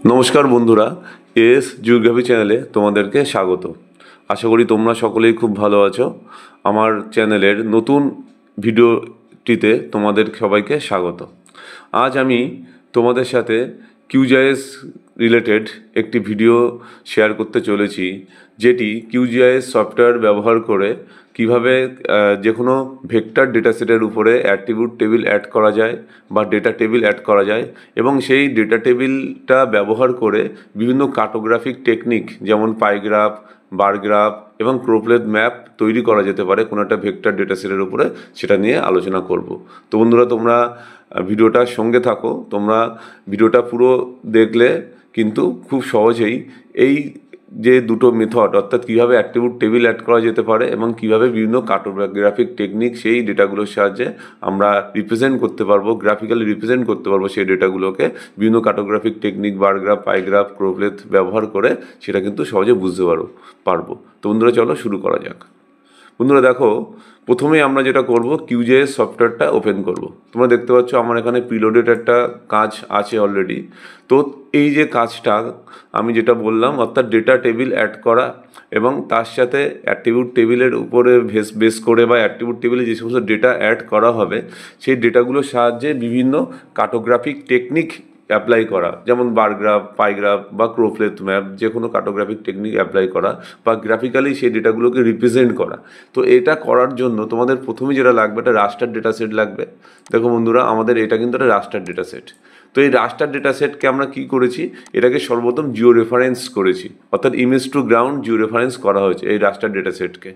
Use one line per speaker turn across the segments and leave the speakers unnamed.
নমস্কার বন্ধুরা, S geography চ্যানেলে তোমাদেরকে স্বাগত। আশা করি তোমরা সকলেই খুব ভালো আছো। আমার চ্যানেলের নতুন ভিডিওটিতে তোমাদের সবাইকে স্বাগত। আজ আমি তোমাদের সাথে কিউজিআইএস রিলেটেড একটি ভিডিও শেয়ার করতে চলেছি, যেটি কিউজিআইএস সফটওয়্যার ব্যবহার করে কিভাবে যে কোনো ভেক্টর ডেটা সেটের উপরে অ্যাট্রিবিউট টেবিল অ্যাড করা যায় বা ডেটা টেবিল অ্যাড করা যায়, এবং সেই ডেটা টেবিলটা ব্যবহার করে বিভিন্ন কার্টোগ্রাফিক টেকনিক যেমন পাইগ্রাফ, বার গ্রাফ এবং ক্রোপলেথ ম্যাপ তৈরি করা যেতে পারে কোনো একটা ভেক্টর ডেটা সেটের উপরে, সেটা নিয়ে আলোচনা করব। তো বন্ধুরা, তোমরা ভিডিওটার সঙ্গে থাকো। তোমরা ভিডিওটা পুরো দেখলে কিন্তু খুব সহজেই এই যে দুটো মেথড, অর্থাৎ কীভাবে অ্যাট্রিবিউট টেবিল অ্যাড করা যেতে পারে এবং কীভাবে বিভিন্ন কার্টোগ্রাফিক টেকনিক সেই ডেটাগুলোর সাহায্যে আমরা রিপ্রেজেন্ট করতে পারবো, গ্রাফিক্যালি রিপ্রেজেন্ট করতে পারবো সেই ডেটাগুলোকে, বিভিন্ন কার্টোগ্রাফিক টেকনিক বারগ্রাফ, পাইগ্রাফ, ক্রোপলেথ ব্যবহার করে সেটা কিন্তু সহজে বুঝতে পারবো। তো বন্ধুরা, চলো শুরু করা যাক। বন্ধুরা দেখো, প্রথমে আমরা যেটা করব, কিউজিআইএস সফটওয়্যারটা ওপেন করব। তোমরা দেখতে পাচ্ছ আমার এখানে প্রিলোডেড একটা কাজ আছে অলরেডি। তো এই যে কাজটা আমি যেটা বললাম, অর্থাৎ ডেটা টেবিল অ্যাড করা এবং তার সাথে অ্যাট্রিবিউট টেবিলের উপরে বেস করে বা অ্যাট্রিবিউট টেবিলে যে সমস্ত ডেটা অ্যাড করা হবে সেই ডেটাগুলোর সাহায্যে বিভিন্ন কার্টোগ্রাফিক টেকনিক অ্যাপ্লাই করা, যেমন বারগ্রাফ, পাইগ্রাফ বা ক্রোপলেথ ম্যাপ, যে কোনো কার্টোগ্রাফিক টেকনিক অ্যাপ্লাই করা বা গ্রাফিক্যালি সেই ডেটাগুলোকে রিপ্রেজেন্ট করা। তো এটা করার জন্য তোমাদের প্রথমে যেটা লাগবে, একটা রাস্টার ডেটা সেট লাগবে। দেখো বন্ধুরা, আমাদের এটা কিন্তু একটা রাস্টার ডেটা সেট। তো এই রাস্টার ডেটা সেটকে আমরা কী করেছি, এটাকে সর্বপ্রথম জিও রেফারেন্স করেছি, অর্থাৎ image to ground Jio reference করা হয়েছে এই রাস্টার ডেটা সেটকে।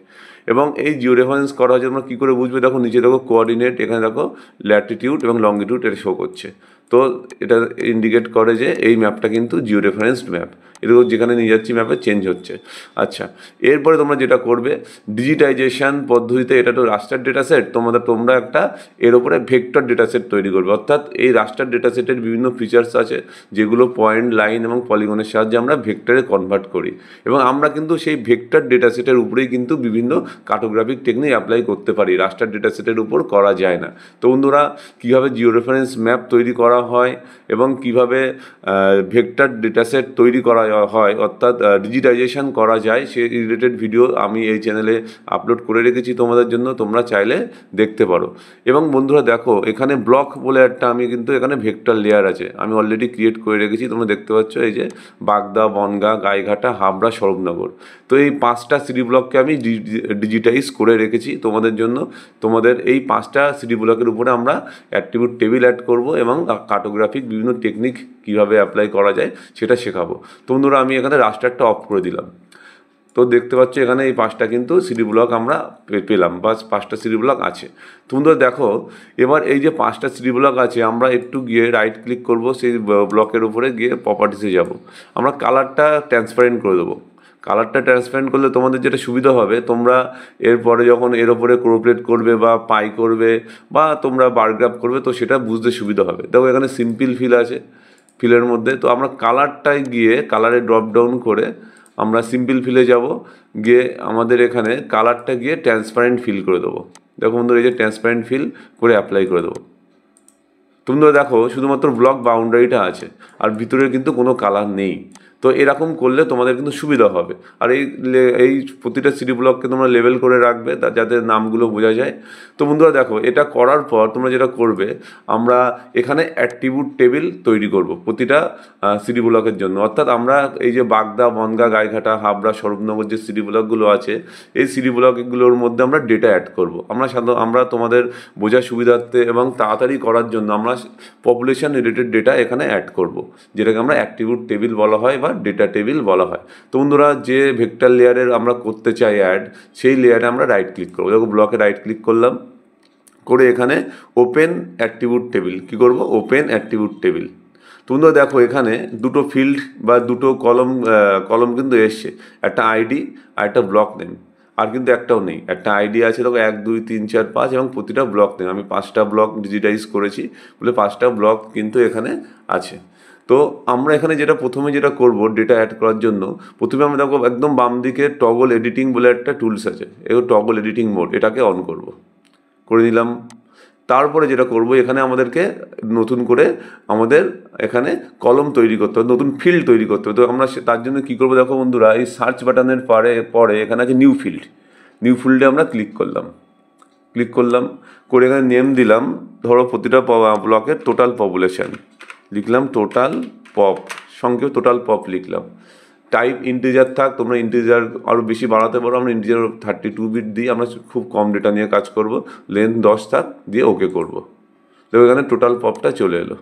এবং এই জিও রেফারেন্স করা হয়েছে, তোমরা কী করে বুঝবে, দেখো নিচে দেখো কোঅর্ডিনেট, এখানে দেখো ল্যাটিটিউড এবং লংগিটিউড এটা শো করছে। তো এটা ইন্ডিকেট করে যে এই ম্যাপটা কিন্তু জিও রেফারেন্সড ম্যাপ, এগুলো যেখানে নিয়ে যাচ্ছি ম্যাপে চেঞ্জ হচ্ছে। আচ্ছা, এরপরে তোমরা যেটা করবে, ডিজিটাইজেশন পদ্ধতিতে, এটা তো রাস্টার ডেটা সেট, তোমরা একটা এর উপরে ভেক্টর ডেটা সেট তৈরি করবে। অর্থাৎ এই রাস্টার ডেটা সেটের বিভিন্ন ফিচার্স আছে যেগুলো পয়েন্ট, লাইন এবং পলিগনের সাহায্যে আমরা ভেক্টরে কনভার্ট করি, এবং আমরা কিন্তু সেই ভেক্টর ডেটা সেটের উপরেই কিন্তু বিভিন্ন কার্টোগ্রাফিক টেকনিক অ্যাপ্লাই করতে পারি, রাস্টার ডেটা সেটের উপর করা যায় না। তো বন্ধুরা, কীভাবে জিও রেফারেন্স ম্যাপ তৈরি করা হয় এবং কিভাবে ভেক্টর ডেটা সেট তৈরি করা হয়, অর্থাৎ ডিজিটাইজেশন করা যায়, সেই রিলেটেড ভিডিও আমি এই চ্যানেলে আপলোড করে রেখেছি তোমাদের জন্য, তোমরা চাইলে দেখতে পারো। এবং বন্ধুরা দেখো, এখানে ব্লক বলে একটা আমি কিন্তু এখানে ভেক্টর লেয়ার আছে, আমি অলরেডি ক্রিয়েট করে রেখেছি। তোমরা দেখতে পাচ্ছ এই যে বাগদা, বনগাঁ, গাইঘাটা, হাবড়া, স্বরূপনগর। তো এই 5টা সিটি ব্লককে আমি ডিজিটাইজ করে রেখেছি তোমাদের জন্য। তোমাদের এই 5টা সিটি ব্লকের উপরে আমরা অ্যাট্রিবিউট টেবিল অ্যাড করব এবং কার্টোগ্রাফিক বিভিন্ন টেকনিক কীভাবে অ্যাপ্লাই করা যায় সেটা শেখাবো। তো বন্ধুরা, আমি এখানে রাস্টারটা অফ করে দিলাম। তো দেখতে পাচ্ছ এখানে এই 5টা কিন্তু সিটি ব্লক আমরা পেলাম, বা 5টা সিটি ব্লক আছে। তোমরা দেখো, এবার এই যে 5টা সিটি ব্লক আছে, আমরা একটু গিয়ে রাইট ক্লিক করব, সেই ব্লকের উপরে গিয়ে প্রপার্টিসে যাব, আমরা কালারটা ট্রান্সপারেন্ট করে দেবো। কালারটা ট্রান্সপারেন্ট করলে তোমাদের যেটা সুবিধা হবে, তোমরা এরপরে যখন এর ওপরে ক্রোপলেট করবে বা পাই করবে বা তোমরা বারগ্রাফ করবে, তো সেটা বুঝতে সুবিধা হবে। দেখো এখানে সিম্পল ফিল আছে, ফিলের মধ্যে তো আমরা কালারটায় গিয়ে কালারে ড্রপ ডাউন করে আমরা সিম্পল ফিলে যাব, গিয়ে আমাদের এখানে কালারটা গিয়ে ট্রান্সপারেন্ট ফিল করে দেবো। দেখো বন্ধুরা, এই যে ট্রান্সপারেন্ট ফিল করে অ্যাপ্লাই করে দেবো। তোমরা দেখো শুধুমাত্র ব্লক বাউন্ডারিটা আছে, আর ভিতরে কিন্তু কোনো কালার নেই। তো এরকম করলে তোমাদের কিন্তু সুবিধা হবে। আর এই প্রতিটা সিটি ব্লককে তোমরা লেবেল করে রাখবে যাতে নামগুলো বোঝা যায়। তো বন্ধুরা দেখো, এটা করার পর তোমরা যেটা করবে, আমরা এখানে অ্যাট্রিবিউট টেবিল তৈরি করব প্রতিটা সিটি ব্লকের জন্য। অর্থাৎ আমরা এই যে বাগদা, বনগাঁ, গাইঘাটা, হাবড়া, স্বরূপনগর যে সিটি ব্লকগুলো আছে, এই সিটি ব্লকগুলোর মধ্যে আমরা ডেটা অ্যাড করব। আমরা তোমাদের বোঝার সুবিধার্থে এবং তাড়াতাড়ি করার জন্য আমরা পপুলেশন রিলেটেড ডেটা এখানে অ্যাড করব, যেটাকে আমরা অ্যাট্রিবিউট টেবিল বলা হয় বা ডেটা টেবিল বলা হয়। তো বন্ধুরা, যে ভেক্টর লেয়ারের আমরা করতে চাই অ্যাড, সেই লেয়ারে আমরা রাইট ক্লিক করবো। দেখো ব্লকে রাইট ক্লিক করলাম, করে এখানে ওপেন অ্যাট্রিবিউট টেবিল কী করব, ওপেন অ্যাট্রিবিউট টেবিল। তোমরা দেখো এখানে দুটো ফিল্ড বা দুটো কলম কিন্তু এসছে, একটা আইডি আর একটা ব্লক নেম। আর কিন্তু একটাও নেই, একটা আইডি আছে দেখো 1 2 3 4 5 এবং প্রতিটা ব্লক নেম। আমি 5টা ব্লক ডিজিটাইজ করেছি বলে 5টা ব্লক কিন্তু এখানে আছে। তো আমরা এখানে প্রথমে যেটা করব, ডেটা অ্যাড করার জন্য প্রথমে আমরা দেখো একদম বাম দিকে টগল এডিটিং বলে একটা টুলস আছে, এই টগল এডিটিং মোড, এটাকে অন করে নিলাম। তারপরে যেটা করব, এখানে আমাদেরকে নতুন করে আমাদের এখানে কলম তৈরি করতে হবে, নতুন ফিল্ড তৈরি করতে হবে। তো আমরা তার জন্য কী করবো দেখো বন্ধুরা, এই সার্চ বাটনের পরে এখানে আছে নিউ ফিল্ডে আমরা ক্লিক করলাম করে এখানে নেম দিলাম, ধরো প্রতিটা ব্লকের টোটাল পপুলেশন লিখলাম, টোটাল পপ, সংক্ষেপে টোটাল পপ লিখলাম। টাইপ ইন্টিজার থাক, তোমরা ইন্টিজার আরও বেশি বাড়াতে পারো, আমরা ইন্টিজার 32 বিট দিই, আমরা খুব কম ডেটা নিয়ে কাজ করব। লেন্থ 10 থাক, দিয়ে ওকে করব। তো এখানে টোটাল পপটা চলে এলো,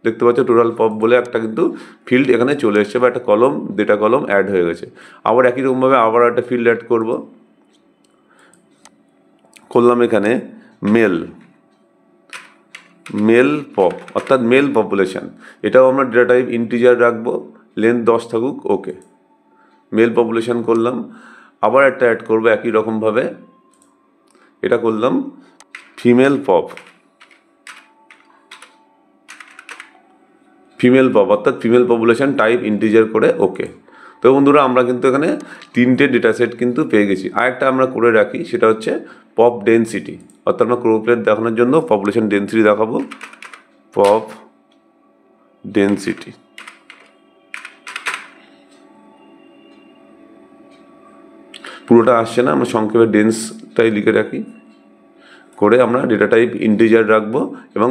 দেখতে পাচ্ছ টোটাল পপ বলে একটা কিন্তু ফিল্ড এখানে চলে এসছে, বা একটা কলম, ডেটা কলম অ্যাড হয়ে গেছে। আবার একই রকমভাবে আবার একটা ফিল্ড অ্যাড করলাম এখানে মেল পপ, অর্থাৎ মেল পপুলেশন। এটাও আমরা ডেটা টাইপ ইন্টিজার রাখবো, লেন্থ 10 থাকুক, ওকে। মেল পপুলেশন করলাম। আবার একটা অ্যাড করবো একই রকমভাবে, এটা করলাম ফিমেল পপ, অর্থাৎ ফিমেল পপুলেশন টাইপ ইন্টিজার করে ওকে। তো বন্ধুরা আমরা কিন্তু এখানে 3টে ডেটা সেট কিন্তু পেয়ে গেছি। আরেকটা আমরা করে রাখি, সেটা হচ্ছে পপ ডেন্সিটি, অর্থাৎ আমরা ক্রোপ্লেট দেখানোর জন্য পপুলেশন ডেন্সিটি দেখাবো, পপ ডেন্সিটি। পুরোটা আসছে না, আমরা সংক্ষেপে ডেন্সটাই লিখে রাখি, করে আমরা ডেটা টাইপ ইন্টিজার রাখবো এবং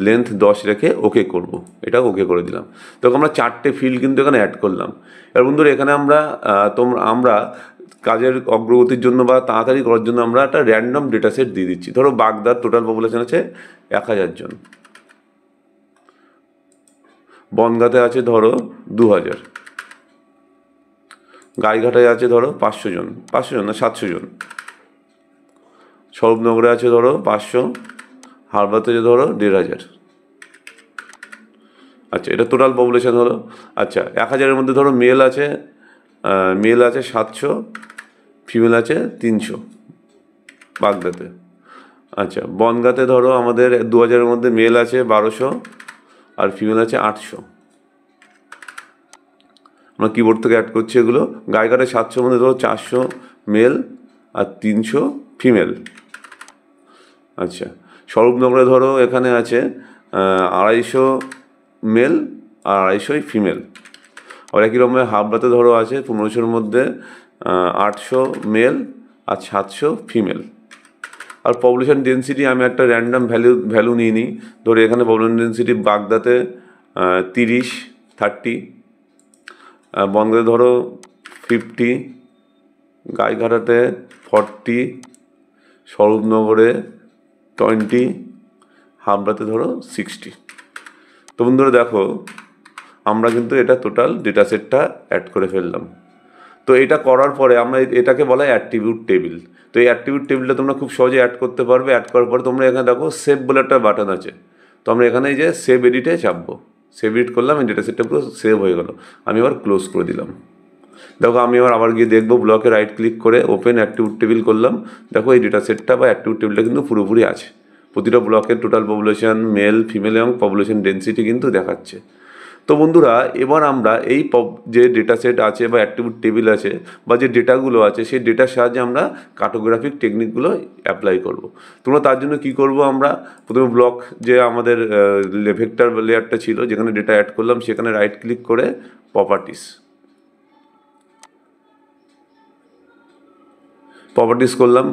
লেন্থ 10 রেখে ওকে করব। এটা ওকে করে দিলাম। তো আমরা 4টে ফিল্ড কিন্তু এখানে অ্যাড করলাম। এবার বন্ধুরা এখানে আমরা কাজের অগ্রগতির জন্য বা তাড়াতাড়ি করার জন্য আমরা একটা র্যান্ডম ডেটা সেট দিয়ে দিচ্ছি। ধরো বাগদার টোটাল পপুলেশন আছে 1000 জন, বনগাঁতে আছে ধরো 2000, গাইঘাটায় আছে ধরো 500 জন না 700 জন, স্বরূপনগরে আছে ধরো 500, হারবাতে আছে ধরো 1500। আচ্ছা, এটা টোটাল পপুলেশন হলো। আচ্ছা, 1000-এর মধ্যে ধরো মেল আছে 700, ফিমেল আছে 300 বাগদাতে। আচ্ছা, বনগাঁতে ধরো আমাদের 2000-এর মধ্যে মেল আছে 1200 আর ফিমেল আছে 800। আমরা কিবোর্ড থেকে অ্যাড করছি এগুলো। গাইঘাটে 700-এর মধ্যে ধরো 400 মেল আর 300 ফিমেল। আচ্ছা, স্বরূপনগরে ধরো এখানে আছে 250 মেল আর 250 ফিমেল। আর একই রকমের হাবড়াতে ধরো আছে 1500-এর মধ্যে 800 মেল আর 700 ফিমেল। আর পপুলেশন ডেন্সিটি আমি একটা র্যান্ডম ভ্যালু নিয়ে নিই। ধরো এখানে পপুলেশন ডেন্সিটি বাগদাতে 30, বনগাঁতে ধরো 50, গাইঘাটাতে 40, স্বরূপনগরে 20, হাবড়াতে ধরো 60। তো বন্ধুরা দেখো আমরা কিন্তু এটা টোটাল ডেটা সেটটা অ্যাড করে ফেললাম। তো এটা করার পরে আমরা এটাকে বলা হয় অ্যাট্রিবিউট টেবিল। তো এই অ্যাট্রিবিউট টেবিলটা তোমরা খুব সহজে অ্যাড করতে পারবে। অ্যাড করার পরে তোমরা এখানে দেখো সেভ বলে একটা বাটন আছে। তো আমরা এখানে এই যে সেভ এডিটে চাপবো, সেভ এডিট করলাম, এই ডেটা সেটটা পুরো সেভ হয়ে গেল। আমি আবার ক্লোজ করে দিলাম। দেখো আমি আবার গিয়ে দেখবো, ব্লকে রাইট ক্লিক করে ওপেন অ্যাট্রিবিউট টেবিল করলাম। দেখো এই ডেটা সেটটা বা অ্যাট্রিবিউট টেবিলটা কিন্তু পুরোপুরি আছে। প্রতিটা ব্লকের টোটাল পপুলেশন, মেল ফিমেল এবং পপুলেশন ডেন্সিটি কিন্তু দেখাচ্ছে। তো বন্ধুরা এবার আমরা এই যে ডেটা সেট আছে বা অ্যাট্রিবিউট টেবিল আছে বা যে ডেটাগুলো আছে, সেই ডেটার সাহায্যে আমরা কার্টোগ্রাফিক টেকনিকগুলো অ্যাপ্লাই করব। তোমরা তার জন্য কি করব, আমরা প্রথমে ব্লক যে আমাদের ভেক্টর লেয়ারটা ছিল যেখানে ডেটা অ্যাড করলাম, সেখানে রাইট ক্লিক করে প্রপার্টিস করলাম।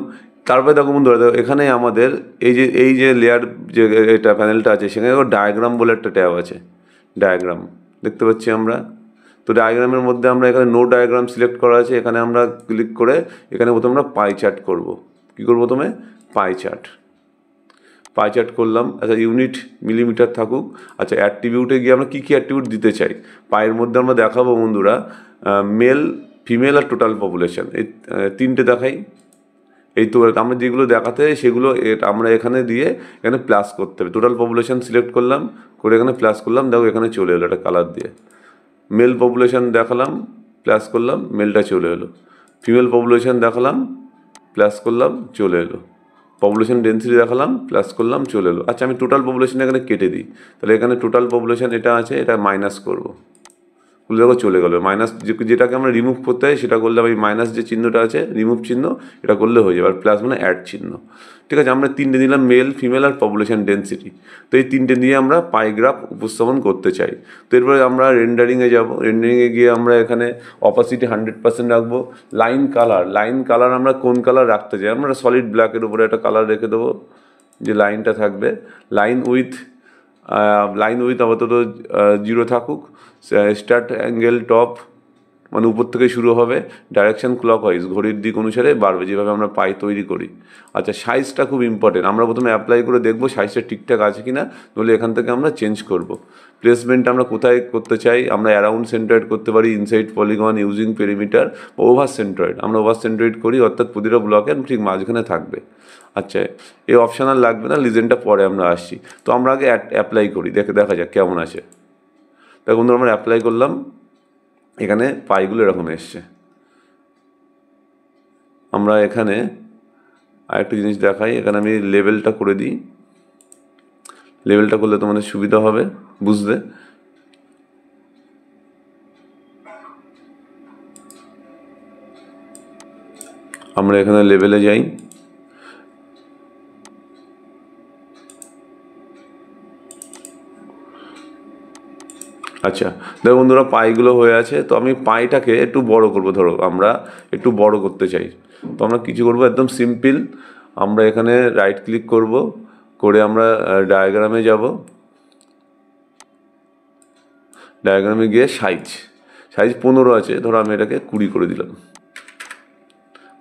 তারপরে দেখো বন্ধুরা এখানে আমাদের এই যে লেয়ার যে এটা প্যানেলটা আছে, সেখানে ডায়াগ্রাম বলে একটা ট্যাব আছে, ডায়াগ্রাম দেখতে পাচ্ছি আমরা। তো ডায়াগ্রামের মধ্যে আমরা এখানে নো ডায়াগ্রাম সিলেক্ট করা আছে, এখানে আমরা ক্লিক করে এখানে প্রথমে আমরা পাই চার্ট করবো। কী করবো প্রথমে? পাই চার্ট করলাম। আচ্ছা, ইউনিট মিলিমিটার থাকুক। আচ্ছা, অ্যাট্রিবিউটে গিয়ে আমরা কী অ্যাট্রিবিউট দিতে চাই, পায়ের মধ্যে আমরা দেখাবো বন্ধুরা মেল ফিমেল আর টোটাল পপুলেশন, এই 3টে দেখাই। এই তো আমরা যেগুলো দেখাতে সেগুলো আমরা এখানে দিয়ে এখানে প্লাস করতে হবে। টোটাল পপুলেশন সিলেক্ট করলাম, করে এখানে প্লাস করলাম, দেখো এখানে চলে এলো একটা কালার দিয়ে। মেল পপুলেশন দেখালাম, প্লাস করলাম, মেলটা চলে এলো। ফিমেল পপুলেশন দেখালাম, প্লাস করলাম, চলে এলো। পপুলেশন ডেন্সিটি দেখালাম, প্লাস করলাম, চলে এলো। আচ্ছা, আমি টোটাল পপুলেশন এখানে কেটে দিই। তাহলে এখানে টোটাল পপুলেশন এটা আছে, এটা মাইনাস করব, দেখো চলে গেলো। মাইনাস যেটাকে আমরা রিমুভ করতে হয় সেটা করলে এই মাইনাস যে চিহ্নটা আছে রিমুভ চিহ্ন, এটা করলে হয়ে যাবে। আর প্লাস মানে অ্যাড চিহ্ন। ঠিক আছে, আমরা তিনটে নিলাম, মেল, ফিমেল আর পপুলেশন ডেন্সিটি। তো এই তিনটে নিয়ে আমরা পাই গ্রাফ উপস্থাপন করতে চাই। তো এরপরে আমরা রেন্ডারিংয়ে যাব। রেন্ডারিংয়ে গিয়ে আমরা এখানে অপাসিটি 100% রাখবো। লাইন কালার আমরা কোন কালার রাখতে চাই, আমরা সলিড ব্ল্যাকের উপরে একটা কালার রেখে দেবো যে লাইনটা থাকবে। লাইন উইথ আপাতত 0 থাকুক। স্টার্ট অ্যাঙ্গেল টপ মানে উপর থেকে শুরু হবে, ডাইরেকশন ক্লকওয়াইজ, ঘড়ির দিক অনুসারে বাড়বে, যেভাবে আমরা পাই তৈরি করি। আচ্ছা, সাইজটা খুব ইম্পর্টেন্ট। আমরা প্রথমে অ্যাপ্লাই করে দেখবো সাইজটা ঠিকঠাক আছে কি না, নইলে এখান থেকে আমরা চেঞ্জ করব। প্লেসমেন্ট আমরা কোথায় করতে চাই, আমরা অ্যারাউন্ড সেন্ট্রয়েড করতে পারি, inside polygon, using perimeter, over centroid. আমরা ওভার সেন্ট্রয়েড করি, অর্থাৎ প্রতিটা ব্লকের ঠিক মাঝখানে থাকবে। আচ্ছা, এই অপশনাল লাগবে না, লিজেন্ডটা পরে আমরা আসছি। তো আমরা আগে অ্যাপ্লাই করি, দেখা যাক কেমন আছে। দেখো বন্ধুরা, আমরা অ্যাপ্লাই করলাম, এখানে পাইগুলো এরকম এসছে। আমরা এখানে আরেকটা জিনিস দেখাই, এখানে আমি লেভেলটা করে দিই। লেভেলটা করলে তোমাদের সুবিধা হবে বুঝতে। আমরা এখানে লেভেলে যাই। আচ্ছা, দেখো বন্ধুরা, পাইগুলো হয়ে আছে। তো আমি পাইটাকে একটু বড় করব। ধরো আমরা একটু বড় করতে চাই, তো আমরা কিছু করব, একদম সিম্পল। আমরা এখানে রাইট ক্লিক করব, করে আমরা ডায়াগ্রামে যাব। ডায়াগ্রামে গিয়ে সাইজ 15 আছে, ধরো আমি এটাকে 20 করে দিলাম।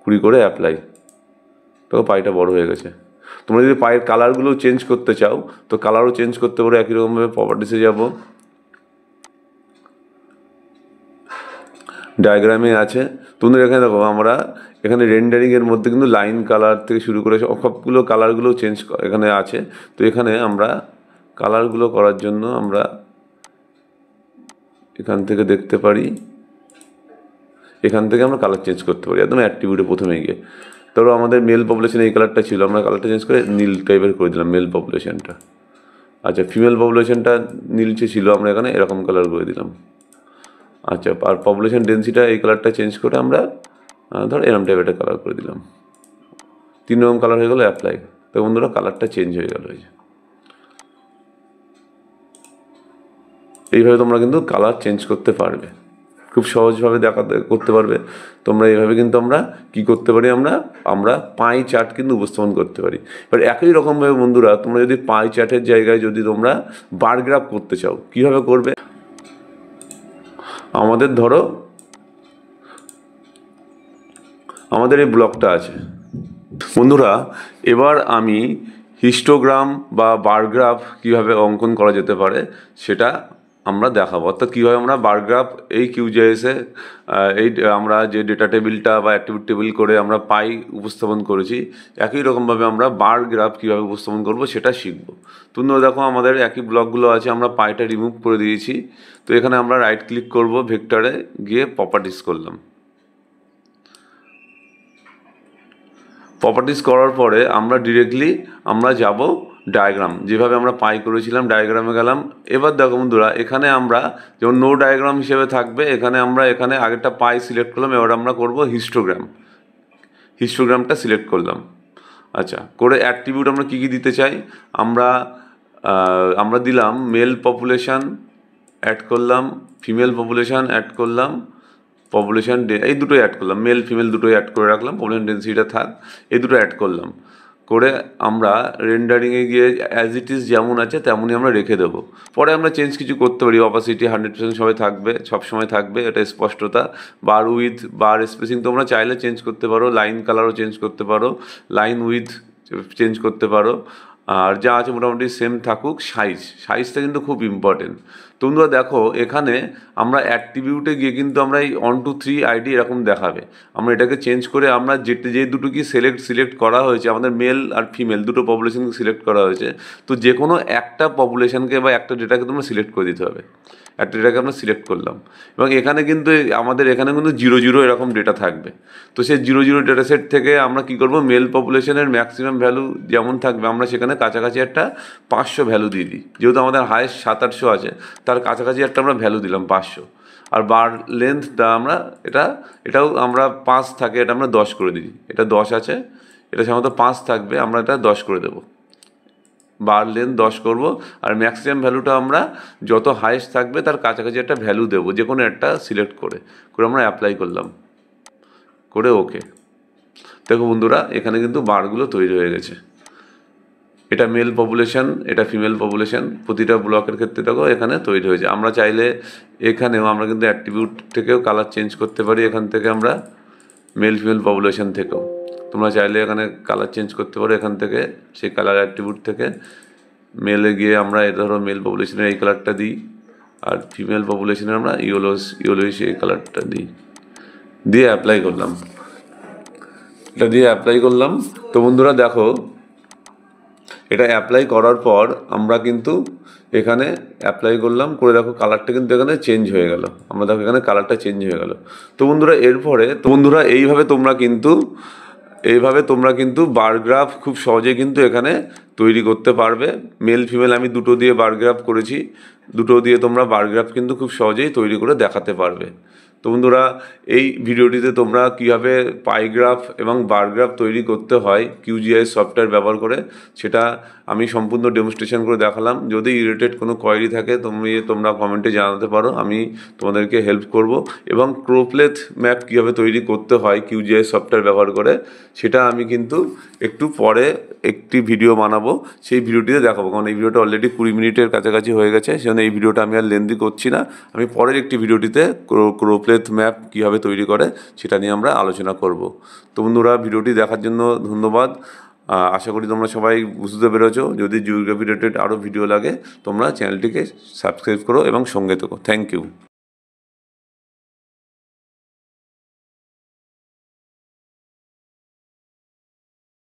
20 করে অ্যাপ্লাই। তো পাইটা বড় হয়ে গেছে। তোমরা যদি পায়ের কালারগুলো চেঞ্জ করতে চাও তো কালারও চেঞ্জ করতে পারো। একই রকমভাবে প্রপার্টিসে যাব, ডায়াগ্রামে আছে। তোমরা এখানে দেখো, আমরা এখানে রেন্ডারিংয়ের মধ্যে কিন্তু লাইন কালার থেকে শুরু করে সবগুলো কালারগুলো চেঞ্জ এখানে আছে। তো এখানে আমরা কালারগুলো করার জন্য আমরা এখান থেকে দেখতে পারি, এখান থেকে আমরা কালার চেঞ্জ করতে পারি একদম অ্যাট্রিবিউটে প্রথমে গিয়ে। ধরো আমাদের মেল পপুলেশন এই কালারটা ছিল, আমরা কালারটা চেঞ্জ করে নীল টাইপের করে দিলাম মেল পপুলেশনটা। আচ্ছা, ফিমেল পপুলেশনটা নীলচে ছিল, আমরা এখানে এরকম কালার করে দিলাম। আচ্ছা, আর পপুলেশন ডেন্সিটা এই কালারটা চেঞ্জ করে আমরা ধর এরম টাইপের একটা কালার করে দিলাম। 3 রকম কালার হয়ে গেলো, অ্যাপ্লাই। তো বন্ধুরা, কালারটা চেঞ্জ হয়ে গেল। এইভাবে তোমরা কিন্তু কালার চেঞ্জ করতে পারবে, খুব সহজভাবে করতে পারবে তোমরা। এইভাবে কিন্তু আমরা কি করতে পারি, আমরা পাই চার্ট কিন্তু উপস্থাপন করতে পারি। এবার একই রকমভাবে বন্ধুরা, তোমরা যদি পাই চার্টের জায়গায় যদি তোমরা বার গ্রাফ করতে চাও, কীভাবে করবে? আমাদের ধরো আমাদের এই ব্লকটা আছে বন্ধুরা। এবার আমি হিস্টোগ্রাম বা বার গ্রাফ কীভাবে অঙ্কন করা যেতে পারে সেটা আমরা দেখাবো। অর্থাৎ কীভাবে আমরা বার গ্রাফ এই কিউজিআইএসে এই আমরা যে ডেটা টেবিলটা বা অ্যাক্টিভিটি টেবিল করে আমরা পাই উপস্থাপন করেছি, একই রকমভাবে আমরা বার গ্রাফ কীভাবে উপস্থাপন করব সেটা শিখবো। তোমরা দেখো, আমাদের একই ব্লকগুলো আছে, আমরা পাইটা রিমুভ করে দিয়েছি। তো এখানে আমরা রাইট ক্লিক করব, ভেক্টরে গিয়ে প্রপার্টিস করলাম। প্রপার্টিস করার পরে আমরা ডিরেক্টলি আমরা যাব ডায়াগ্রাম, যেভাবে আমরা পাই করেছিলাম ডায়াগ্রামে গেলাম। এবার দেখো বন্ধুরা, এখানে আমরা যেমন নো ডায়াগ্রাম হিসেবে থাকবে, এখানে আমরা এখানে আগেরটা পাই সিলেক্ট করলাম, এবার আমরা করব হিস্টোগ্রামটা সিলেক্ট করলাম। আচ্ছা, করে অ্যাট্রিবিউট আমরা কী কী দিতে চাই, আমরা দিলাম মেল পপুলেশান অ্যাড করলাম, ফিমেল পপুলেশান অ্যাড করলাম, পপুলেশান এই দুটোই অ্যাড করলাম, মেল ফিমেল দুটোই অ্যাড করে রাখলাম, পপুলেশান ডেন্সিটিটা থাক, এই দুটো অ্যাড করলাম। করে আমরা রেন্ডারিংয়ে গিয়ে অ্যাজ ইট ইজ যেমন আছে তেমনই আমরা রেখে দেবো। পরে আমরা চেঞ্জ কিছু করতে পারি, অপাসিটি 100% সব সময় থাকবে, এটা স্পষ্টতা। বার উইথ, বার স্পেসিং তোমরা চাইলে চেঞ্জ করতে পারো, লাইন কালারও চেঞ্জ করতে পারো, লাইন উইথ চেঞ্জ করতে পারো। আর যা আছে মোটামুটি সেম থাকুক। সাইজটা কিন্তু খুব ইম্পর্টেন্ট। তোমরা দেখো, এখানে আমরা অ্যাট্রিবিউটে গিয়ে কিন্তু আমরা এই 1 2 3 আইডি এরকম দেখাবে। আমরা এটাকে চেঞ্জ করে আমরা যে দুটো কি সিলেক্ট করা হয়েছে, আমাদের মেল আর ফিমেল দুটো পপুলেশনকে সিলেক্ট করা হয়েছে। তো যে কোনো একটা পপুলেশনকে বা একটা ডেটাকে তোমরা সিলেক্ট করে দিতে হবে। একটা ডেটাকে আমরা সিলেক্ট করলাম, এবং এখানে কিন্তু আমাদের এখানে কিন্তু 0 0 এরকম ডেটা থাকবে। তো সেই 0 0 ডেটা সেট থেকে আমরা কি করব, মেল পপুলেশনের ম্যাক্সিমাম ভ্যালু যেমন থাকবে আমরা সেখানে কাছাকাছি একটা 500 ভ্যালু দিয়ে দিই। যেহেতু আমাদের হায়েস্ট 700-800 আছে, তার কাছাকাছি একটা আমরা ভ্যালু দিলাম 500। আর বার লেন্থটা আমরা এটাও আমরা 5 থাকে, এটা আমরা 10 করে দিই। এটা 10 আছে, এটা সাধারণত 5 থাকবে, আমরা এটা 10 করে দেবো। বার লেন্থ 10 করব, আর ম্যাক্সিমাম ভ্যালুটা আমরা যত হাইস্ট থাকবে তার কাছাকাছি একটা ভ্যালু দেবো, যে কোনো একটা সিলেক্ট করে আমরা অ্যাপ্লাই করলাম, করে ওকে। দেখো বন্ধুরা, এখানে কিন্তু বারগুলো তৈরি হয়ে গেছে। এটা মেল পপুলেশন, এটা ফিমেল পপুলেশন, প্রতিটা ব্লকের ক্ষেত্রে দেখো এখানে তৈরি হয়েছে। আমরা চাইলে এখানেও আমরা কিন্তু অ্যাট্রিবিউট থেকেও কালার চেঞ্জ করতে পারি, এখান থেকে আমরা মেল ফিমেল পপুলেশন থেকেও তোমরা চাইলে এখানে কালার চেঞ্জ করতে পারো, এখান থেকে সেই কালার অ্যাট্রিবিউট থেকে মেলে গিয়ে আমরা ধরো মেল পপুলেশনের এই কালারটা দিই, আর ফিমেল পপুলেশনের আমরা ইয়েলোইশ এই কালারটা দিই, দিয়ে অ্যাপ্লাই করলাম। এটা দিয়ে অ্যাপ্লাই করলাম। তো বন্ধুরা দেখো, এটা অ্যাপ্লাই করার পর আমরা কিন্তু এখানে অ্যাপ্লাই করলাম, করে দেখো কালারটা কিন্তু এখানে চেঞ্জ হয়ে গেল। আমরা দেখো এখানে কালারটা চেঞ্জ হয়ে গেল। তো বন্ধুরা এরপরে এইভাবে তোমরা কিন্তু বার গ্রাফ খুব সহজে কিন্তু এখানে তৈরি করতে পারবে। মেল ফিমেল আমি দুটো দিয়ে বার গ্রাফ করেছি, দুটো দিয়ে তোমরা বার গ্রাফ কিন্তু খুব সহজেই তৈরি করে দেখাতে পারবে। তো বন্ধুরা, এই ভিডিওটিতে তোমরা কীভাবে পাইগ্রাফ এবং বার গ্রাফ তৈরি করতে হয় QGIS সফটওয়্যার ব্যবহার করে, সেটা আমি সম্পূর্ণ ডেমনস্ট্রেশন করে দেখালাম। যদি রিলেটেড কোনো কোয়েরি থাকে তোমরা কমেন্টে জানাতে পারো, আমি তোমাদেরকে হেল্প করব। এবং ক্রোপলেথ ম্যাপ কীভাবে তৈরি করতে হয় QGIS সফটওয়্যার ব্যবহার করে, সেটা আমি কিন্তু একটু পরে একটি ভিডিও বানাবো, সেই ভিডিওটিতে দেখাবো। কারণ এই ভিডিওটা অলরেডি 20 মিনিটের কাছাকাছি হয়ে গেছে, সেজন্য এই ভিডিওটা আমি আর লেন্দি করছি না। আমি পরের একটি ভিডিওটিতে ক্রোপলেথ ম্যাপ কীভাবে তৈরি করে সেটা নিয়ে আমরা আলোচনা করব। তো বন্ধুরা, ভিডিওটি দেখার জন্য ধন্যবাদ। আশা করি তোমরা সবাই বুঝতে পেরেছো। যদি জিওগ্রাফি রিলেটেড আরও ভিডিও লাগে তোমরা চ্যানেলটিকে সাবস্ক্রাইব করো এবং সঙ্গে থেকো। Thank you.